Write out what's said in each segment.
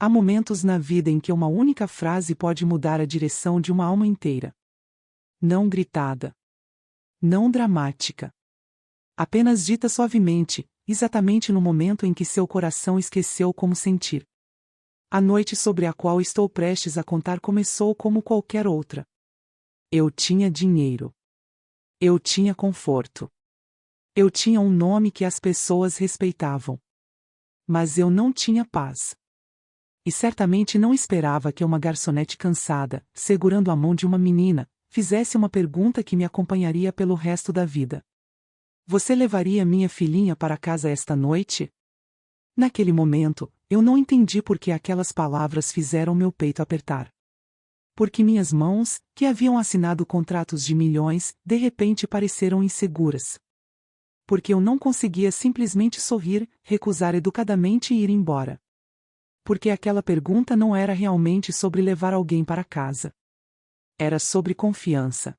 Há momentos na vida em que uma única frase pode mudar a direção de uma alma inteira. Não gritada. Não dramática. Apenas dita suavemente, exatamente no momento em que seu coração esqueceu como sentir. A noite sobre a qual estou prestes a contar começou como qualquer outra. Eu tinha dinheiro. Eu tinha conforto. Eu tinha um nome que as pessoas respeitavam. Mas eu não tinha paz. E certamente não esperava que uma garçonete cansada, segurando a mão de uma menina, fizesse uma pergunta que me acompanharia pelo resto da vida. Você levaria minha filhinha para casa esta noite? Naquele momento, eu não entendi por que aquelas palavras fizeram meu peito apertar. Porque minhas mãos, que haviam assinado contratos de milhões, de repente pareceram inseguras. Porque eu não conseguia simplesmente sorrir, recusar educadamente e ir embora. Porque aquela pergunta não era realmente sobre levar alguém para casa. Era sobre confiança.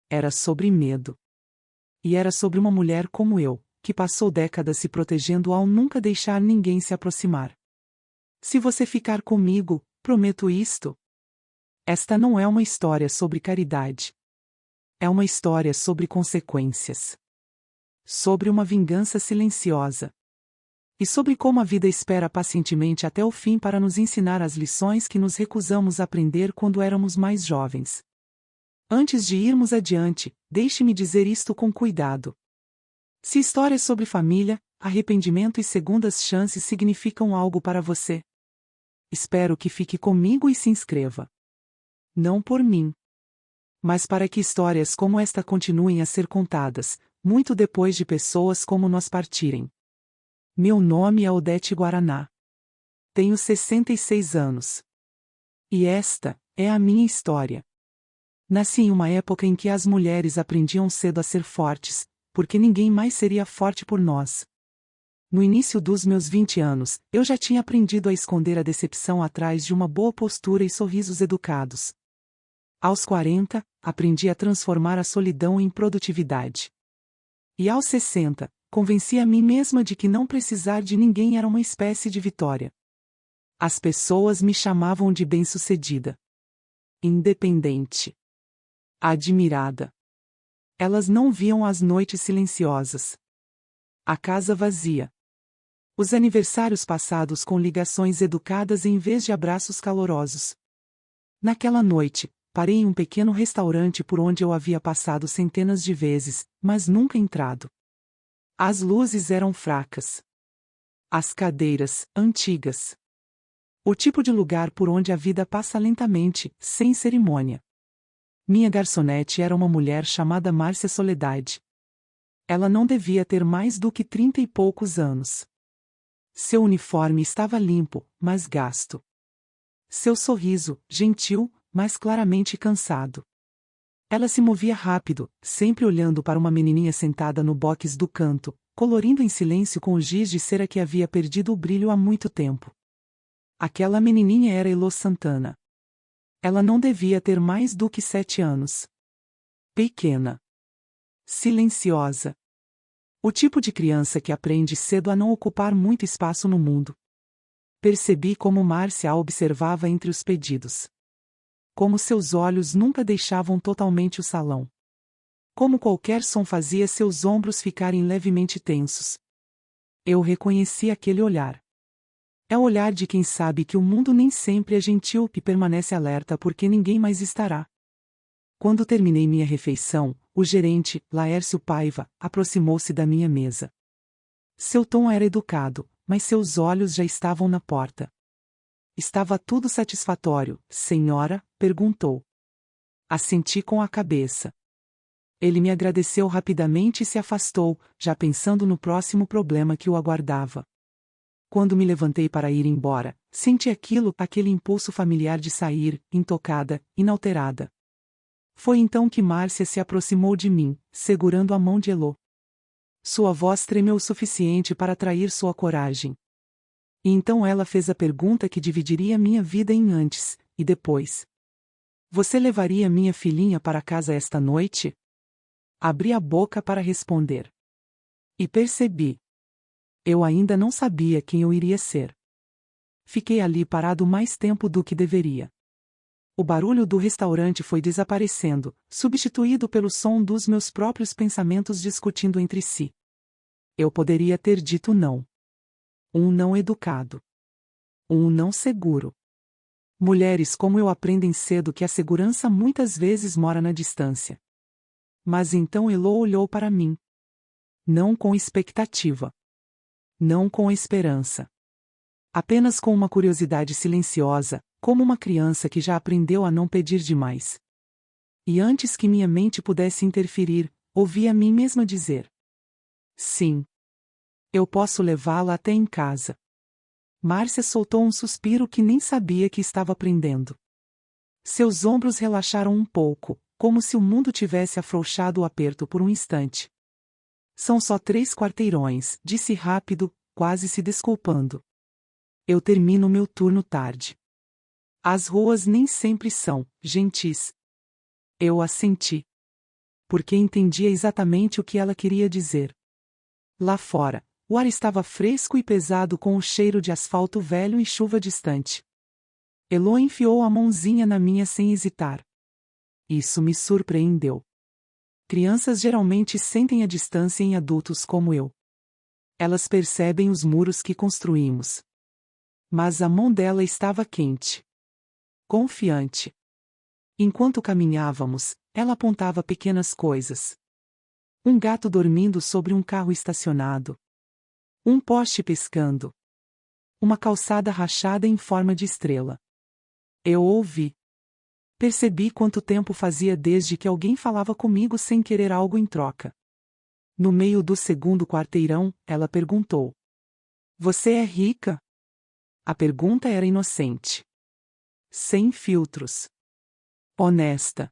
Era sobre medo. E era sobre uma mulher como eu, que passou décadas se protegendo ao nunca deixar ninguém se aproximar. Se você ficar comigo, prometo isto. Esta não é uma história sobre caridade. É uma história sobre consequências. Sobre uma vingança silenciosa. E sobre como a vida espera pacientemente até o fim para nos ensinar as lições que nos recusamos a aprender quando éramos mais jovens. Antes de irmos adiante, deixe-me dizer isto com cuidado. Se histórias sobre família, arrependimento e segundas chances significam algo para você, espero que fique comigo e se inscreva. Não por mim, mas para que histórias como esta continuem a ser contadas, muito depois de pessoas como nós partirem. Meu nome é Odete Guaraná. Tenho 66 anos. E esta é a minha história. Nasci em uma época em que as mulheres aprendiam cedo a ser fortes, porque ninguém mais seria forte por nós. No início dos meus 20 anos, eu já tinha aprendido a esconder a decepção atrás de uma boa postura e sorrisos educados. Aos 40, aprendi a transformar a solidão em produtividade. E aos 60, convenci a mim mesma de que não precisar de ninguém era uma espécie de vitória. As pessoas me chamavam de bem-sucedida. Independente. Admirada. Elas não viam as noites silenciosas. A casa vazia. Os aniversários passados com ligações educadas em vez de abraços calorosos. Naquela noite, parei em um pequeno restaurante por onde eu havia passado centenas de vezes, mas nunca entrado. As luzes eram fracas. As cadeiras, antigas. O tipo de lugar por onde a vida passa lentamente, sem cerimônia. Minha garçonete era uma mulher chamada Márcia Soledade. Ela não devia ter mais do que 30 e poucos anos. Seu uniforme estava limpo, mas gasto. Seu sorriso, gentil, mas claramente cansado. Ela se movia rápido, sempre olhando para uma menininha sentada no box do canto, colorindo em silêncio com o giz de cera que havia perdido o brilho há muito tempo. Aquela menininha era Elô Santana. Ela não devia ter mais do que 7 anos. Pequena. Silenciosa. O tipo de criança que aprende cedo a não ocupar muito espaço no mundo. Percebi como Márcia a observava entre os pedidos. Como seus olhos nunca deixavam totalmente o salão. Como qualquer som fazia seus ombros ficarem levemente tensos. Eu reconheci aquele olhar. É o olhar de quem sabe que o mundo nem sempre é gentil e permanece alerta porque ninguém mais estará. Quando terminei minha refeição, o gerente, Laércio Paiva, aproximou-se da minha mesa. Seu tom era educado, mas seus olhos já estavam na porta. Estava tudo satisfatório, senhora? Perguntou. Assenti com a cabeça. Ele me agradeceu rapidamente e se afastou, já pensando no próximo problema que o aguardava. Quando me levantei para ir embora, senti aquele impulso familiar de sair, intocada, inalterada. Foi então que Márcia se aproximou de mim, segurando a mão de Elô. Sua voz tremeu o suficiente para atrair sua coragem. E então ela fez a pergunta que dividiria minha vida em antes e depois. Você levaria minha filhinha para casa esta noite? Abri a boca para responder. E percebi. Eu ainda não sabia quem eu iria ser. Fiquei ali parado mais tempo do que deveria. O barulho do restaurante foi desaparecendo, substituído pelo som dos meus próprios pensamentos discutindo entre si. Eu poderia ter dito não. Um não educado. Um não seguro. Mulheres como eu aprendem cedo que a segurança muitas vezes mora na distância. Mas então Elo olhou para mim. Não com expectativa. Não com esperança. Apenas com uma curiosidade silenciosa, como uma criança que já aprendeu a não pedir demais. E antes que minha mente pudesse interferir, ouvi a mim mesma dizer: sim. Eu posso levá-la até em casa. Márcia soltou um suspiro que nem sabia que estava aprendendo. Seus ombros relaxaram um pouco, como se o mundo tivesse afrouxado o aperto por um instante. São só 3 quarteirões, disse rápido, quase se desculpando. Eu termino meu turno tarde. As ruas nem sempre são gentis. Eu assenti. Porque entendia exatamente o que ela queria dizer. Lá fora, o ar estava fresco e pesado com o cheiro de asfalto velho e chuva distante. Elo enfiou a mãozinha na minha sem hesitar. Isso me surpreendeu. Crianças geralmente sentem a distância em adultos como eu. Elas percebem os muros que construímos. Mas a mão dela estava quente. Confiante. Enquanto caminhávamos, ela apontava pequenas coisas. Um gato dormindo sobre um carro estacionado. Um poste pescando. Uma calçada rachada em forma de estrela. Eu ouvi. Percebi quanto tempo fazia desde que alguém falava comigo sem querer algo em troca. No meio do segundo quarteirão, ela perguntou: Você é rica? A pergunta era inocente. Sem filtros. Honesta.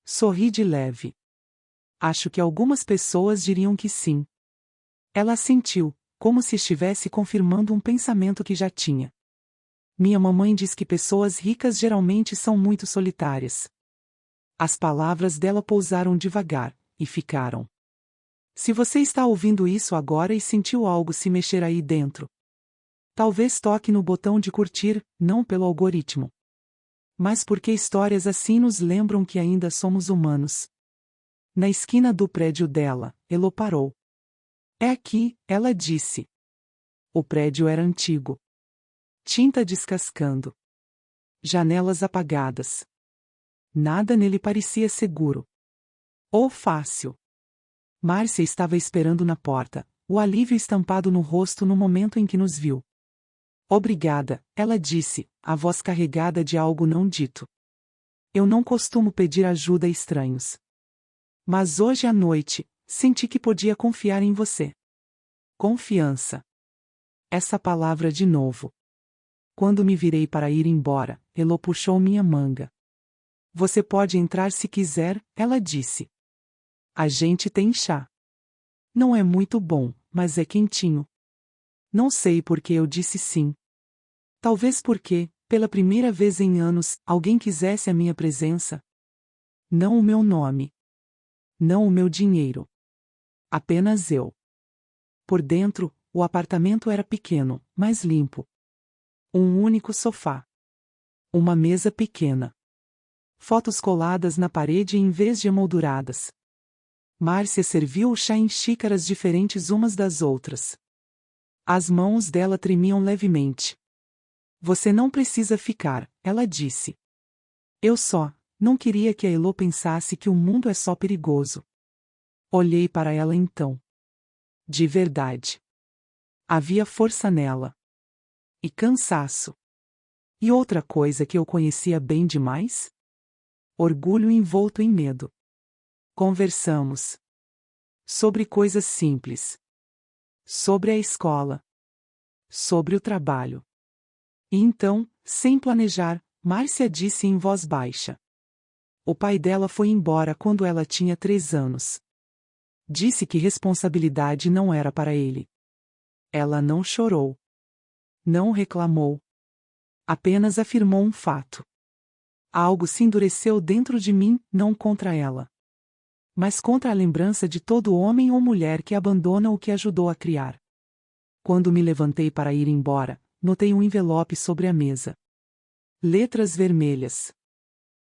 Sorri de leve. Acho que algumas pessoas diriam que sim. Ela assentiu, como se estivesse confirmando um pensamento que já tinha. Minha mamãe diz que pessoas ricas geralmente são muito solitárias. As palavras dela pousaram devagar, e ficaram. Se você está ouvindo isso agora e sentiu algo se mexer aí dentro, talvez toque no botão de curtir, não pelo algoritmo. Mas porque histórias assim nos lembram que ainda somos humanos. Na esquina do prédio dela, Elo parou. É aqui, ela disse. O prédio era antigo. Tinta descascando. Janelas apagadas. Nada nele parecia seguro. Ou fácil. Márcia estava esperando na porta, o alívio estampado no rosto no momento em que nos viu. Obrigada, ela disse, a voz carregada de algo não dito. Eu não costumo pedir ajuda a estranhos. Mas hoje à noite, senti que podia confiar em você. Confiança. Essa palavra de novo. Quando me virei para ir embora, Elo puxou minha manga. Você pode entrar se quiser, ela disse. A gente tem chá. Não é muito bom, mas é quentinho. Não sei por que eu disse sim. Talvez porque, pela primeira vez em anos, alguém quisesse a minha presença. Não o meu nome. Não o meu dinheiro. Apenas eu. Por dentro, o apartamento era pequeno, mas limpo. Um único sofá. Uma mesa pequena. Fotos coladas na parede em vez de emolduradas. Márcia serviu o chá em xícaras diferentes umas das outras. As mãos dela tremiam levemente. Você não precisa ficar, ela disse. Eu só não queria que a Elo pensasse que o mundo é só perigoso. Olhei para ela então. De verdade. Havia força nela. E cansaço. E outra coisa que eu conhecia bem demais? Orgulho envolto em medo. Conversamos. Sobre coisas simples. Sobre a escola. Sobre o trabalho. E então, sem planejar, Márcia disse em voz baixa. O pai dela foi embora quando ela tinha 3 anos. Disse que responsabilidade não era para ele. Ela não chorou. Não reclamou. Apenas afirmou um fato. Algo se endureceu dentro de mim, não contra ela, mas contra a lembrança de todo homem ou mulher que abandona o que ajudou a criar. Quando me levantei para ir embora, notei um envelope sobre a mesa. Letras vermelhas.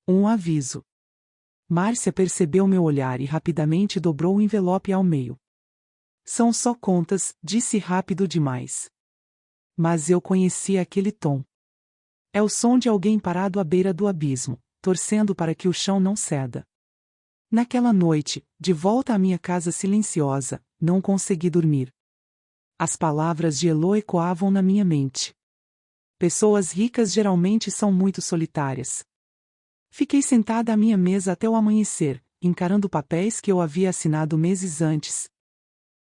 Um aviso. Márcia percebeu meu olhar e rapidamente dobrou o envelope ao meio. São só contas, disse rápido demais. Mas eu conhecia aquele tom. É o som de alguém parado à beira do abismo, torcendo para que o chão não ceda. Naquela noite, de volta à minha casa silenciosa, não consegui dormir. As palavras de Elô ecoavam na minha mente. Pessoas ricas geralmente são muito solitárias. Fiquei sentada à minha mesa até o amanhecer, encarando papéis que eu havia assinado meses antes.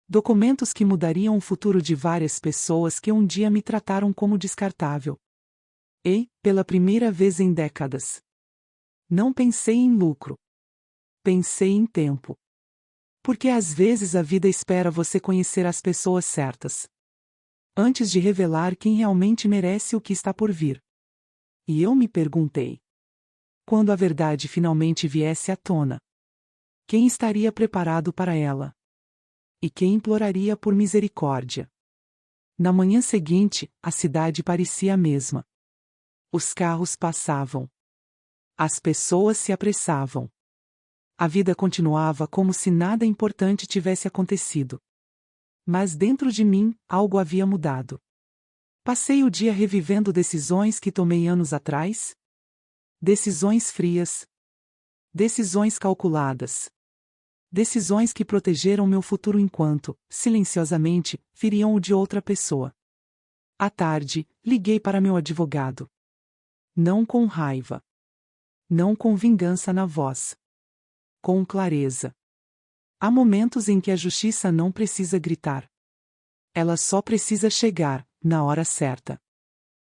Documentos que mudariam o futuro de várias pessoas que um dia me trataram como descartável. E, pela primeira vez em décadas, não pensei em lucro. Pensei em tempo. Porque às vezes a vida espera você conhecer as pessoas certas, antes de revelar quem realmente merece o que está por vir. E eu me perguntei: quando a verdade finalmente viesse à tona, quem estaria preparado para ela? E quem imploraria por misericórdia? Na manhã seguinte, a cidade parecia a mesma. Os carros passavam. As pessoas se apressavam. A vida continuava como se nada importante tivesse acontecido. Mas dentro de mim, algo havia mudado. Passei o dia revivendo decisões que tomei anos atrás. Decisões frias. Decisões calculadas. Decisões que protegeram meu futuro enquanto, silenciosamente, feriam o de outra pessoa. À tarde, liguei para meu advogado. Não com raiva. Não com vingança na voz. Com clareza. Há momentos em que a justiça não precisa gritar. Ela só precisa chegar, na hora certa.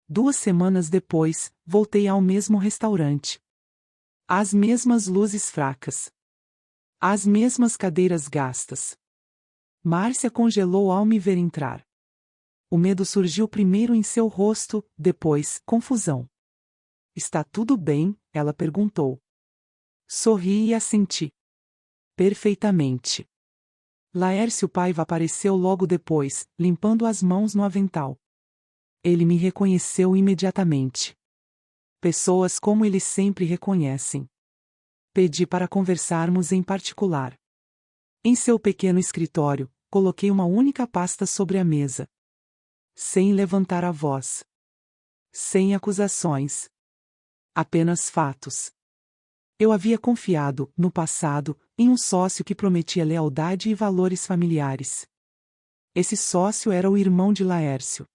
2 semanas depois, voltei ao mesmo restaurante. As mesmas luzes fracas. As mesmas cadeiras gastas. Márcia congelou ao me ver entrar. O medo surgiu primeiro em seu rosto, depois, confusão. Está tudo bem? Ela perguntou. Sorri e assenti. Perfeitamente. Laércio Paiva apareceu logo depois, limpando as mãos no avental. Ele me reconheceu imediatamente. Pessoas como ele sempre reconhecem. Pedi para conversarmos em particular. Em seu pequeno escritório, coloquei uma única pasta sobre a mesa. Sem levantar a voz. Sem acusações. Apenas fatos. Eu havia confiado, no passado, em um sócio que prometia lealdade e valores familiares. Esse sócio era o irmão de Laércio.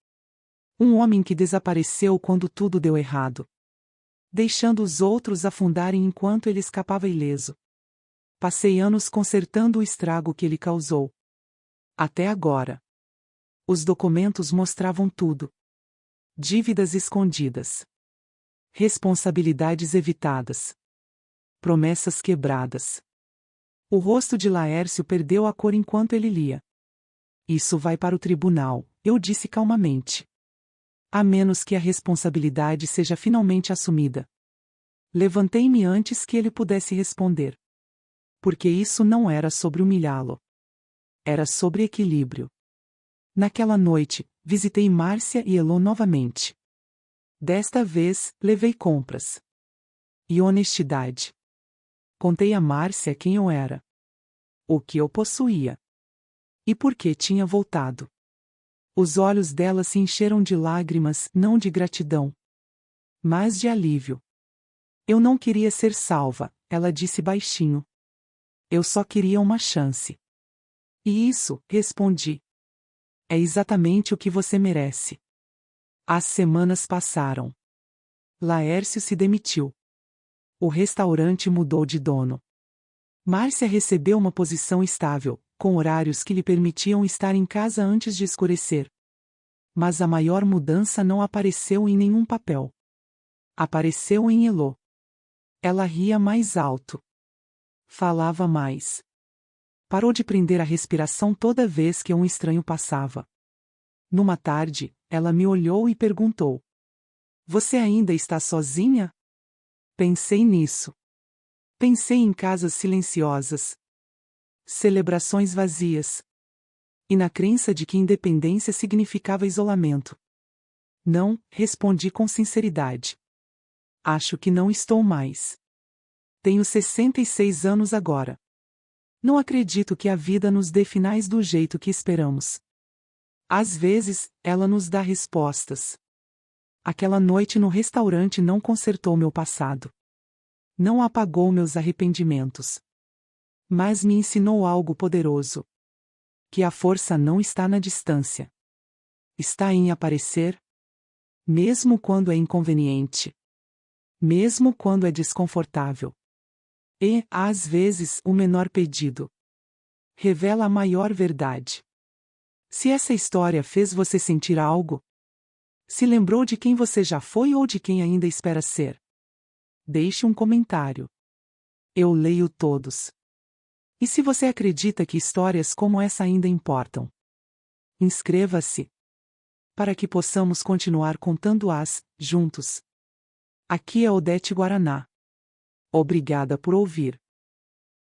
Um homem que desapareceu quando tudo deu errado, deixando os outros afundarem enquanto ele escapava ileso. Passei anos consertando o estrago que ele causou. Até agora. Os documentos mostravam tudo. Dívidas escondidas. Responsabilidades evitadas. Promessas quebradas. O rosto de Laércio perdeu a cor enquanto ele lia. Isso vai para o tribunal, eu disse calmamente. A menos que a responsabilidade seja finalmente assumida. Levantei-me antes que ele pudesse responder. Porque isso não era sobre humilhá-lo. Era sobre equilíbrio. Naquela noite, visitei Márcia e Elô novamente. Desta vez, levei compras. E honestidade. Contei a Márcia quem eu era. O que eu possuía. E por que tinha voltado. Os olhos dela se encheram de lágrimas, não de gratidão, mas de alívio. Eu não queria ser salva, ela disse baixinho. Eu só queria uma chance. E isso, respondi. É exatamente o que você merece. As semanas passaram. Laércio se demitiu. O restaurante mudou de dono. Márcia recebeu uma posição estável, com horários que lhe permitiam estar em casa antes de escurecer. Mas a maior mudança não apareceu em nenhum papel. Apareceu em Elô. Ela ria mais alto. Falava mais. Parou de prender a respiração toda vez que um estranho passava. Numa tarde, ela me olhou e perguntou: Você ainda está sozinha? Pensei nisso. Pensei em casas silenciosas. Celebrações vazias. E na crença de que independência significava isolamento. Não, respondi com sinceridade. Acho que não estou mais. Tenho 66 anos agora. Não acredito que a vida nos dê finais do jeito que esperamos. Às vezes, ela nos dá respostas. Aquela noite no restaurante não consertou meu passado. Não apagou meus arrependimentos. Mas me ensinou algo poderoso. Que a força não está na distância. Está em aparecer. Mesmo quando é inconveniente. Mesmo quando é desconfortável. E, às vezes, o menor pedido revela a maior verdade. Se essa história fez você sentir algo, se lembrou de quem você já foi ou de quem ainda espera ser, deixe um comentário. Eu leio todos. E se você acredita que histórias como essa ainda importam, inscreva-se para que possamos continuar contando-as, juntos. Aqui é Odete Guaraná. Obrigada por ouvir.